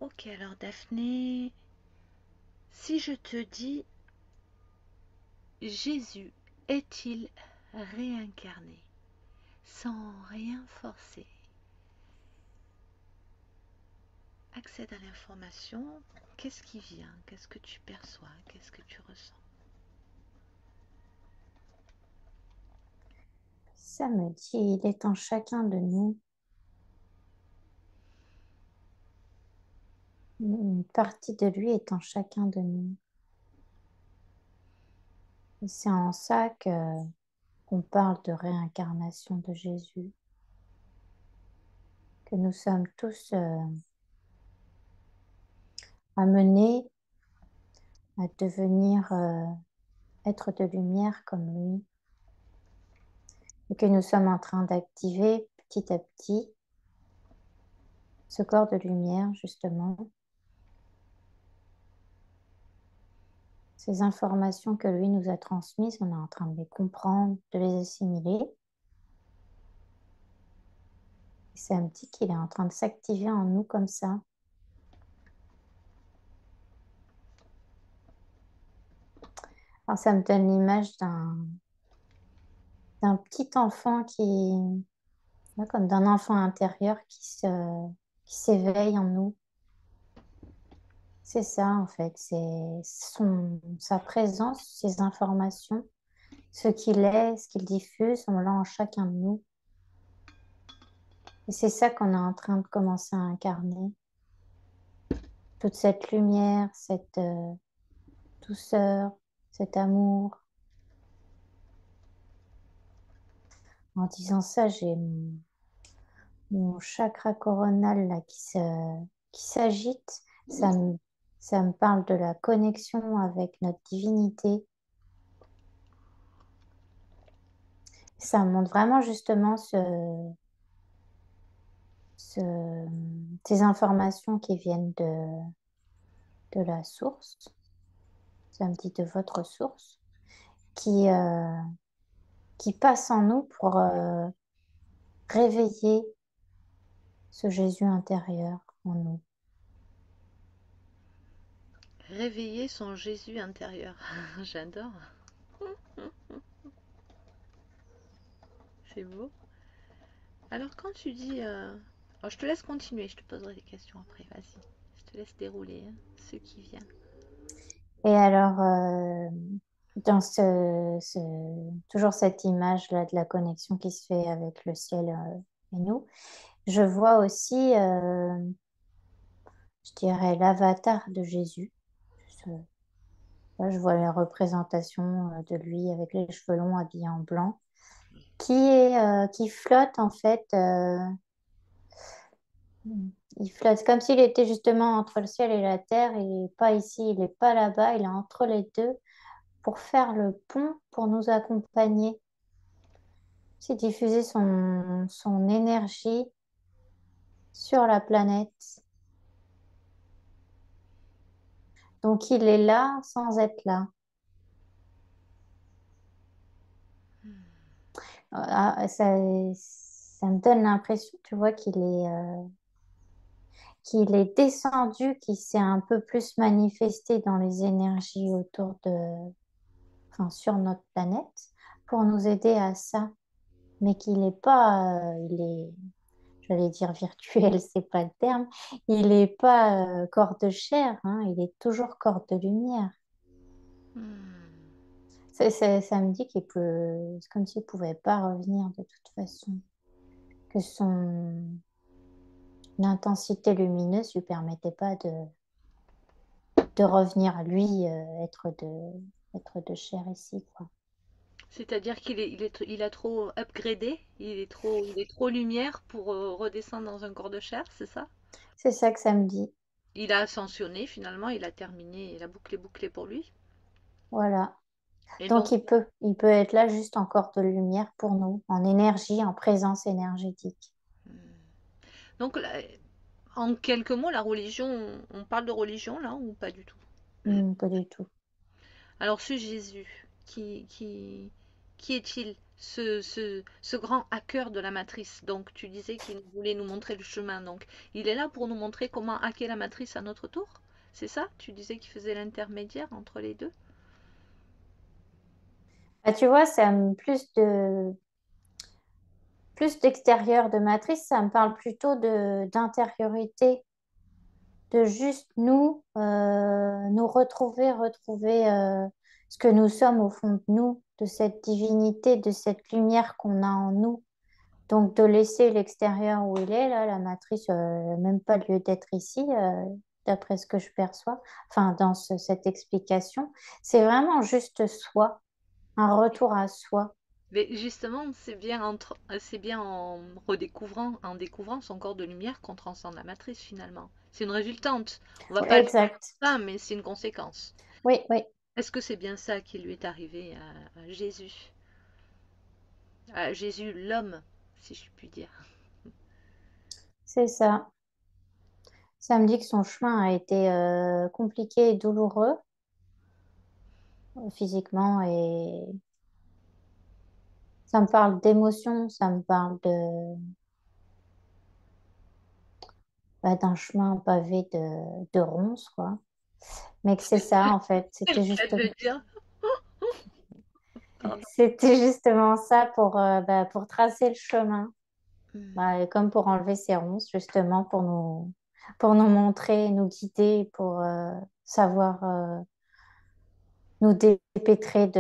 Ok, alors Daphné, si je te dis Jésus est-il réincarné sans rien forcer, accède à l'information, qu'est-ce qui vient? Qu'est-ce que tu perçois? Qu'est-ce que tu ressens? Ça me dit, il est en chacun de nous. Une partie de lui est en chacun de nous. Et c'est en ça qu'on parle de réincarnation de Jésus, que nous sommes tous amenés à devenir être de lumière comme lui, et que nous sommes en train d'activer petit à petit ce corps de lumière, justement, ces informations que lui nous a transmises, on est en train de les comprendre, de les assimiler. Et ça me dit qu'il est en train de s'activer en nous comme ça. Alors ça me donne l'image d'un petit enfant ouais, comme d'un enfant intérieur qui s'éveille en nous. C'est ça en fait, c'est sa présence, ses informations, ce qu'il est, ce qu'il diffuse, on l'a en chacun de nous. Et c'est ça qu'on est en train de commencer à incarner. Toute cette lumière, cette douceur, cet amour. En disant ça, j'ai mon chakra coronal là, qui s'agite. Ça me parle de la connexion avec notre divinité. Ça montre vraiment justement ces informations qui viennent de la source. Ça me dit de votre source, qui, euh, qui passe en nous pour réveiller ce Jésus intérieur en nous. Réveiller son Jésus intérieur. J'adore. C'est beau. Alors quand tu dis... alors, je te laisse continuer, je te poserai des questions après, vas-y. Je te laisse dérouler hein, ce qui vient. Et alors, dans toujours cette image-là de la connexion qui se fait avec le ciel et nous, je vois aussi, je dirais, l'avatar de Jésus. Je, là, je vois la représentation de lui avec les cheveux longs habillé en blanc, qui flotte en fait. Il flotte comme s'il était justement entre le ciel et la terre. Il n'est pas ici, il n'est pas là-bas, il est entre les deux pour faire le pont, pour nous accompagner. C'est diffuser son énergie sur la planète. Donc il est là sans être là. Ça me donne l'impression, tu vois, qu'il est descendu, qu'il s'est un peu plus manifesté dans les énergies enfin, sur notre planète pour nous aider à ça. Mais qu'il n'est pas, j'allais dire virtuel, c'est pas le terme, il n'est pas corps de chair, hein, il est toujours corps de lumière. Hmm. Ça me dit qu'il peut, c'est comme s'il pouvait pas revenir de toute façon, que son intensité lumineuse lui permettait pas de revenir lui être de chair ici, quoi. C'est-à-dire il a trop upgradé, il est trop lumière pour redescendre dans un corps de chair, c'est ça? C'est ça que ça me dit. Il a ascensionné finalement, il a terminé la boucle est bouclée pour lui. Voilà. Et Donc donc, il peut être là juste en corps de lumière pour nous, en énergie, en présence énergétique. donc en quelques mots, la religion, on parle de religion là ou pas du tout? Pas du tout. Alors ce Jésus, qui est-il? ce grand hacker de la matrice. Donc tu disais qu'il voulait nous montrer le chemin. Donc il est là pour nous montrer comment hacker la matrice à notre tour. C'est ça? Tu disais qu'il faisait l'intermédiaire entre les deux? Bah, tu vois, plus d'extérieur de matrice, ça me parle plutôt d'intériorité, de juste nous retrouver ce que nous sommes au fond de nous, de cette divinité, de cette lumière qu'on a en nous. Donc, de laisser l'extérieur où il est, là, la matrice, même pas lieu d'être ici, d'après ce que je perçois, enfin, dans cette explication, c'est vraiment juste soi, un retour à soi. Mais justement, c'est bien en découvrant son corps de lumière qu'on transcende la matrice finalement. C'est une résultante. On va pas le voir Exact. comme ça, mais c'est une conséquence. Oui, oui, Est-ce que c'est bien ça qui lui est arrivé à Jésus? À Jésus l'homme, si je puis dire. c'est ça. Ça me dit que son chemin a été compliqué et douloureux, physiquement, et ça me parle d'émotion, ça me parle d'un chemin pavé de ronces, quoi. Mais que c'est ça, en fait. C'est le cas de le dire. Pardon. C'était justement ça pour tracer le chemin. Hmm. Bah, et comme pour enlever ces ronces, justement, pour nous montrer, nous guider, pour savoir nous dépêtrer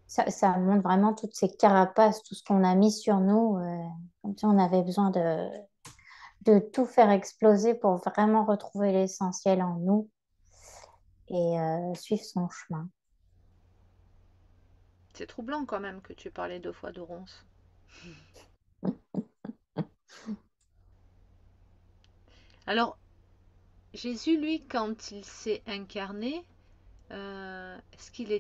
ça montre vraiment toutes ces carapaces, tout ce qu'on a mis sur nous, comme si on avait besoin de tout faire exploser pour vraiment retrouver l'essentiel en nous et suivre son chemin. C'est troublant quand même que tu parlais deux fois de ronces. Alors, Jésus, lui, quand il s'est incarné, est-ce qu'il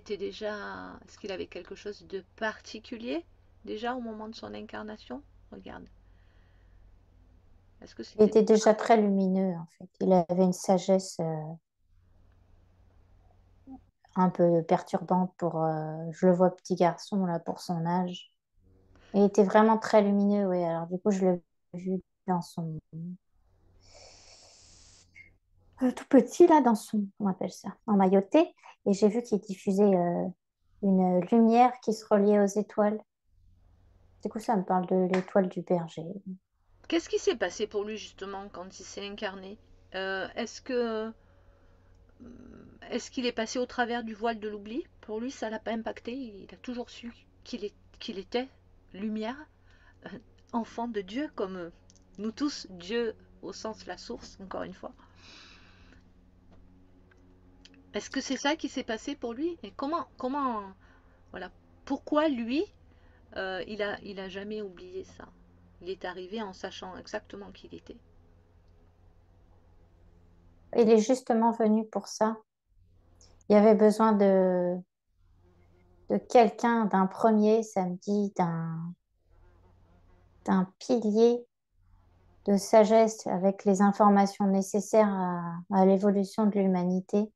avait quelque chose de particulier déjà au moment de son incarnation? Regarde. Est-ce que Il c'était était déjà très lumineux, en fait. Il avait une sagesse un peu perturbante je le vois petit garçon, là, pour son âge. Il était vraiment très lumineux, oui. Alors, du coup, je l'ai vu dans son tout petit, là, on appelle ça, en mailloté. Et j'ai vu qu'il diffusait une lumière qui se reliait aux étoiles. Du coup, ça me parle de l'étoile du berger. Qu'est-ce qui s'est passé pour lui justement quand il s'est incarné? Euh, Est-ce que est-ce qu'il est passé au travers du voile de l'oubli? Pour lui, ça l'a pas impacté. Il a toujours su qu'il était lumière, euh, enfant de Dieu, comme nous tous, Dieu au sens la source, encore une fois. Est-ce que c'est ça qui s'est passé pour lui? Et voilà, pourquoi lui, il a jamais oublié ça? Il est arrivé en sachant exactement qui il était. Il est justement venu pour ça. Il y avait besoin de quelqu'un, d'un premier samedi, d'un pilier de sagesse avec les informations nécessaires à l'évolution de l'humanité.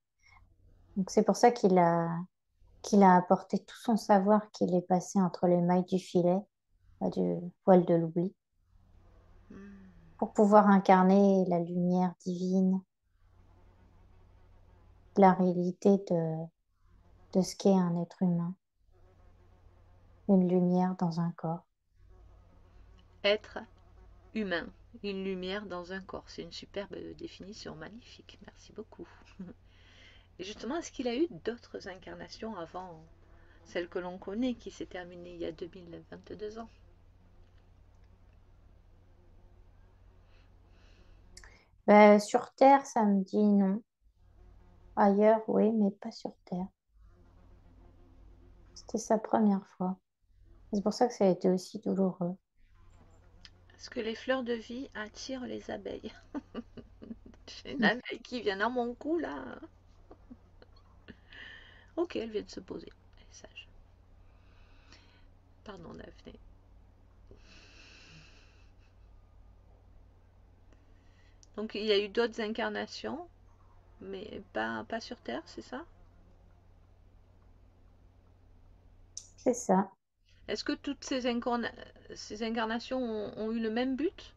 Donc c'est pour ça qu'il a apporté tout son savoir qu'il est passé entre les mailles du filet, du voile de l'oubli, Hmm. pour pouvoir incarner la lumière divine, la réalité de ce qu'est un être humain, une lumière dans un corps. Être humain, une lumière dans un corps. C'est une superbe définition, magnifique. Merci beaucoup. Et justement, est-ce qu'il a eu d'autres incarnations avant celle que l'on connaît, qui s'est terminée il y a 2022 ans? Sur Terre, ça me dit non. Ailleurs, oui, mais pas sur Terre. C'était sa première fois. C'est pour ça que ça a été aussi douloureux. Est-ce que les fleurs de vie attirent les abeilles? J'ai une abeille qui vient dans mon cou là. Ok, elle vient de se poser. Elle est sage. Pardon, Daphné. Donc il y a eu d'autres incarnations, mais pas sur Terre, c'est ça? c'est ça. Est-ce que toutes ces incarnations ont eu le même but?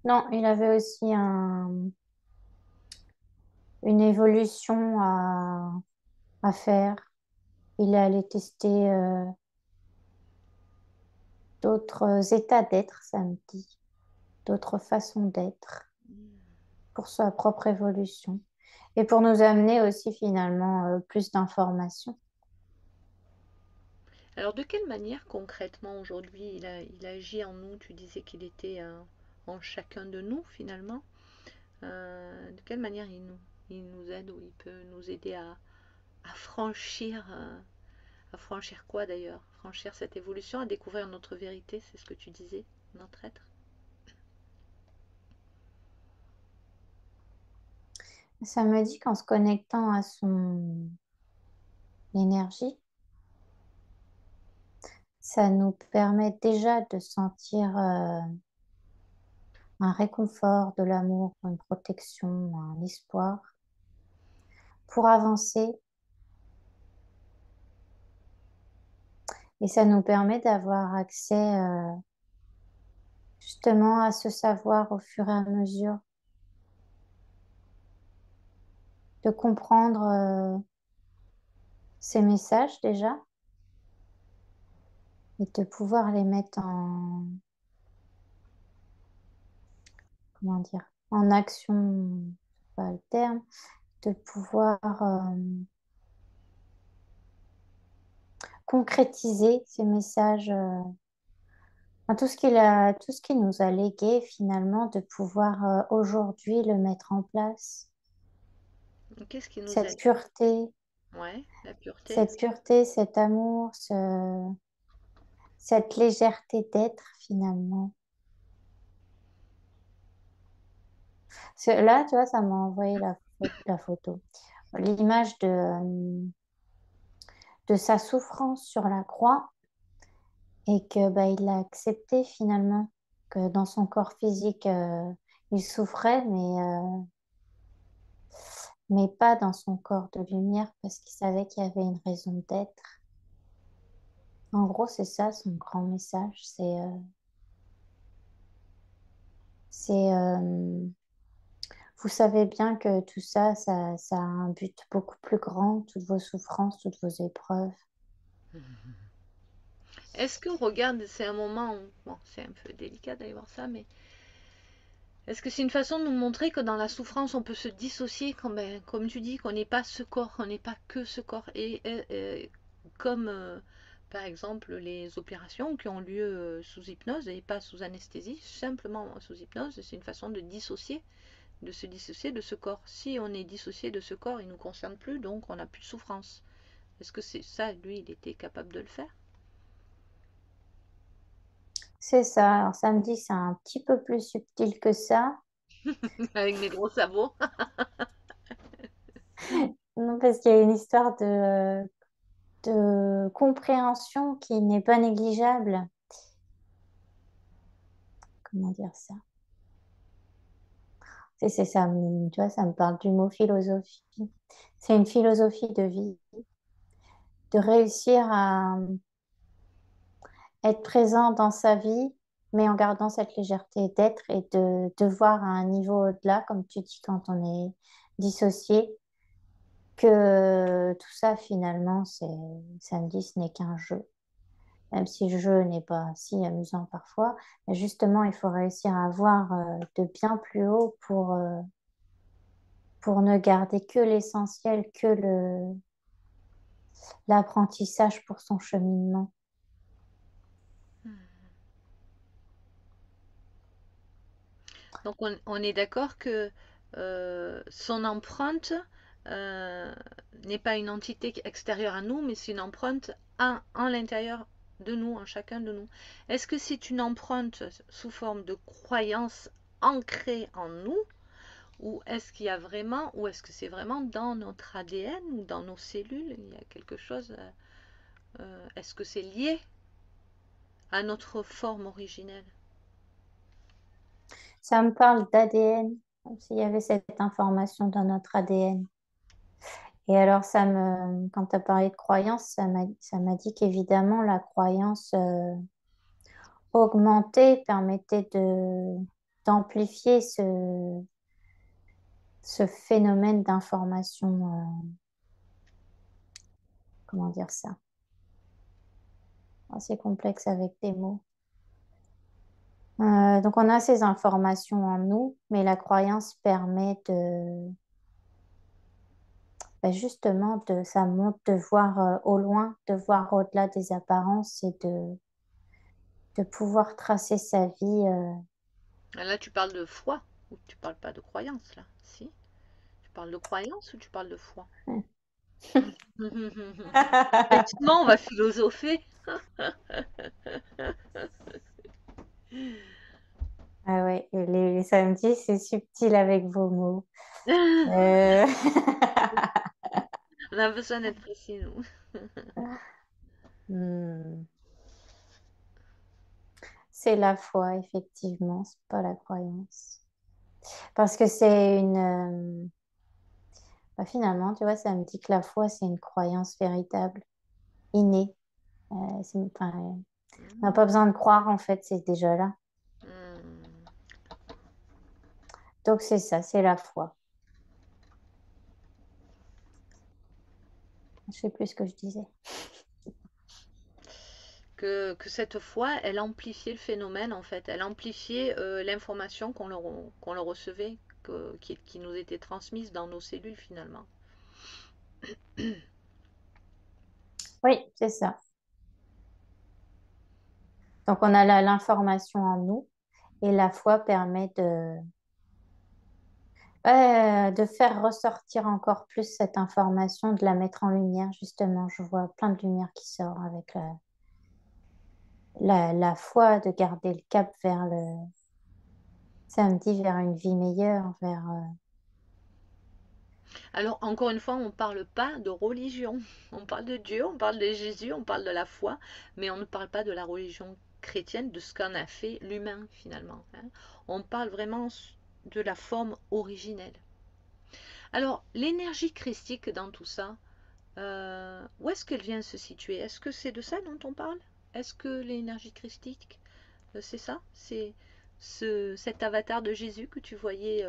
Non, il avait aussi une évolution à faire. Il est allé tester d'autres états d'être, ça me dit, d'autres façons d'être pour sa propre évolution. Et pour nous amener aussi finalement plus d'informations. Alors de quelle manière concrètement aujourd'hui il agit en nous? Tu disais qu'il était en chacun de nous finalement. De quelle manière il nous aide ou il peut nous aider à franchir, à franchir quoi d'ailleurs? Franchir cette évolution, à découvrir notre vérité, c'est ce que tu disais, notre être. Ça me dit qu'en se connectant à son énergie, ça nous permet déjà de sentir un réconfort, de l'amour, une protection, un espoir pour avancer. Et ça nous permet d'avoir accès justement à ce savoir au fur et à mesure, de comprendre ces messages déjà et de pouvoir les mettre comment dire, en action, c'est pas le terme, de pouvoir concrétiser ces messages, enfin, tout ce qu'il nous a légué finalement, de pouvoir aujourd'hui le mettre en place. Qu'est-ce qui nous Cette aide? pureté, Ouais, la pureté. cette pureté, cet amour, cette légèreté d'être finalement. Là, tu vois, ça m'a envoyé la photo, l'image de sa souffrance sur la croix et que bah, il a accepté finalement que dans son corps physique, il souffrait, mais pas dans son corps de lumière parce qu'il savait qu'il y avait une raison d'être. En gros, c'est ça son grand message, c'est vous savez bien que tout ça, ça a un but beaucoup plus grand, toutes vos souffrances, toutes vos épreuves. Est-ce que, regarde, c'est un moment où, bon, c'est un peu délicat d'aller voir ça, mais est-ce que c'est une façon de nous montrer que dans la souffrance, on peut se dissocier, comme tu dis, qu'on n'est pas ce corps, qu'on n'est pas que ce corps, comme par exemple les opérations qui ont lieu sous hypnose et pas sous anesthésie, simplement sous hypnose, c'est une façon de se dissocier de ce corps. Si on est dissocié de ce corps, il ne nous concerne plus, donc on n'a plus de souffrance. Est-ce que c'est ça, lui, il était capable de le faire? C'est ça. Alors samedi, c'est un petit peu plus subtil que ça. Avec mes gros sabots. Non, parce qu'il y a une histoire de compréhension qui n'est pas négligeable. Comment dire ça? C'est ça, tu vois, ça me parle du mot philosophie. C'est une philosophie de vie, de réussir à être présent dans sa vie, mais en gardant cette légèreté d'être et de voir à un niveau au-delà, comme tu dis, quand on est dissocié, que tout ça, finalement, samedi, ce n'est qu'un jeu. Même si le jeu n'est pas si amusant parfois, mais justement, il faut réussir à voir de bien plus haut pour ne garder que l'essentiel, que l'apprentissage pour son cheminement. Donc on est d'accord que son empreinte euh, n'est pas une entité extérieure à nous, mais c'est une empreinte en l'intérieur de nous, en chacun de nous. Est-ce que c'est une empreinte sous forme de croyance ancrée en nous, ou est-ce qu'il y a vraiment, ou est-ce que c'est vraiment dans notre ADN ou dans nos cellules, il y a quelque chose, est-ce que c'est lié à notre forme originelle? Ça me parle d'ADN, comme s'il y avait cette information dans notre ADN. Et alors, quand tu as parlé de croyance, ça m'a dit qu'évidemment, la croyance augmentée permettait d'amplifier ce phénomène d'information, comment dire ça? Assez complexe avec des mots. Donc, on a ces informations en nous, mais la croyance permet justement, ça montre de voir au loin, de voir au-delà des apparences et de pouvoir tracer sa vie. Là, tu parles de foi ou tu parles pas de croyance, là? Si? Tu parles de croyance ou tu parles de foi? Effectivement, on va philosopher. Ah ouais, et les samedis, c'est subtil avec vos mots. Euh, On a besoin d'être précis, nous. hmm, C'est la foi, effectivement, c'est pas la croyance. Parce que finalement, tu vois, ça me dit que la foi, c'est une croyance véritable, innée. On n'a pas besoin de croire, en fait, c'est déjà là. Hmm. Donc c'est ça, c'est la foi. Je sais plus ce que je disais. Que cette foi, elle amplifiait le phénomène, en fait. Elle amplifiait l'information qu'on le recevait, qui nous était transmise dans nos cellules, finalement. Oui, c'est ça. Donc on a l'information en nous et la foi permet de faire ressortir encore plus cette information, de la mettre en lumière, justement. Je vois plein de lumière qui sort avec la foi, de garder le cap vers samedi, vers une vie meilleure, vers... Alors, encore une fois, on ne parle pas de religion. On parle de Dieu, on parle de Jésus, on parle de la foi, mais on ne parle pas de la religion chrétienne, de ce qu'en a fait l'humain, finalement, hein. On parle vraiment de la forme originelle. Alors, l'énergie christique dans tout ça, où est-ce qu'elle vient se situer? Est-ce que c'est de ça dont on parle? Est-ce que l'énergie christique, c'est ça? C'est cet avatar de Jésus que tu voyais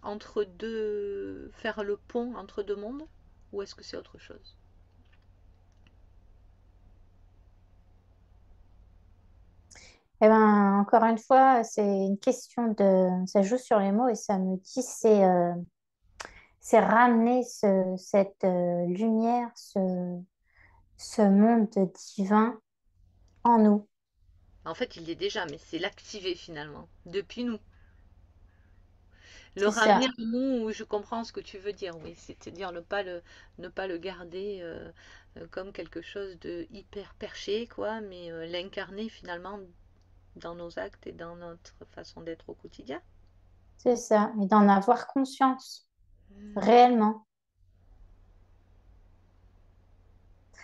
entre deux, faire le pont entre deux mondes? Ou est-ce que c'est autre chose? Eh ben, encore une fois, c'est une question ça joue sur les mots et ça me dit, c'est ramener cette lumière, ce monde divin en nous. En fait, il est déjà, mais c'est l'activer finalement, depuis nous. Le C'est ramener ça, à nous, je comprends ce que tu veux dire, oui, c'est-à-dire ne pas le garder comme quelque chose de hyper perché, quoi, mais l'incarner finalement dans nos actes et dans notre façon d'être au quotidien. c'est ça. Et d'en avoir conscience, Hmm. réellement.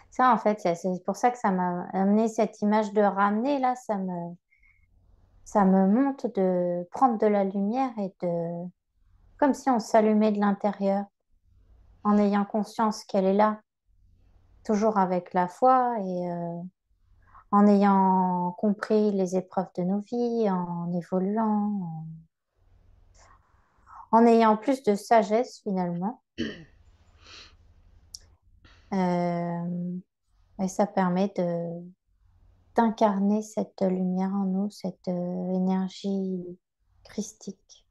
Ça, en fait, c'est pour ça que ça m'a amené cette image de ramener, là, ça me montre de prendre de la lumière comme si on s'allumait de l'intérieur, en ayant conscience qu'elle est là, toujours avec la foi et en ayant compris les épreuves de nos vies, en évoluant, en ayant plus de sagesse finalement. Euh, et ça permet d'incarner cette lumière en nous, cette énergie christique.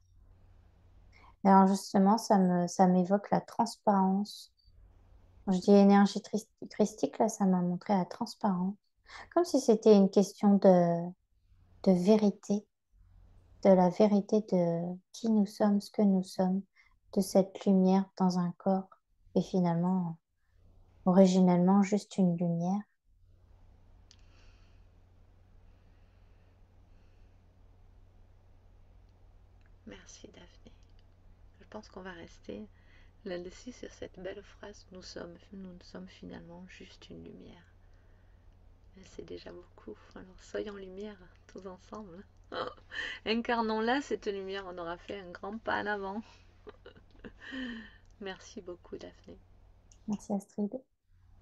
Et alors justement, ça m'évoque la transparence. Quand je dis énergie christique, là, ça m'a montré la transparence. Comme si c'était une question de vérité, de la vérité de qui nous sommes, ce que nous sommes, de cette lumière dans un corps. Et finalement, originellement, juste une lumière. Merci Daphné. Je pense qu'on va rester là-dessus sur cette belle phrase. Nous sommes finalement juste une lumière. C'est déjà beaucoup. Alors soyons lumière tous ensemble. Incarnons-la, cette lumière. On aura fait un grand pas en avant. Merci beaucoup, Daphné. Merci Astrid.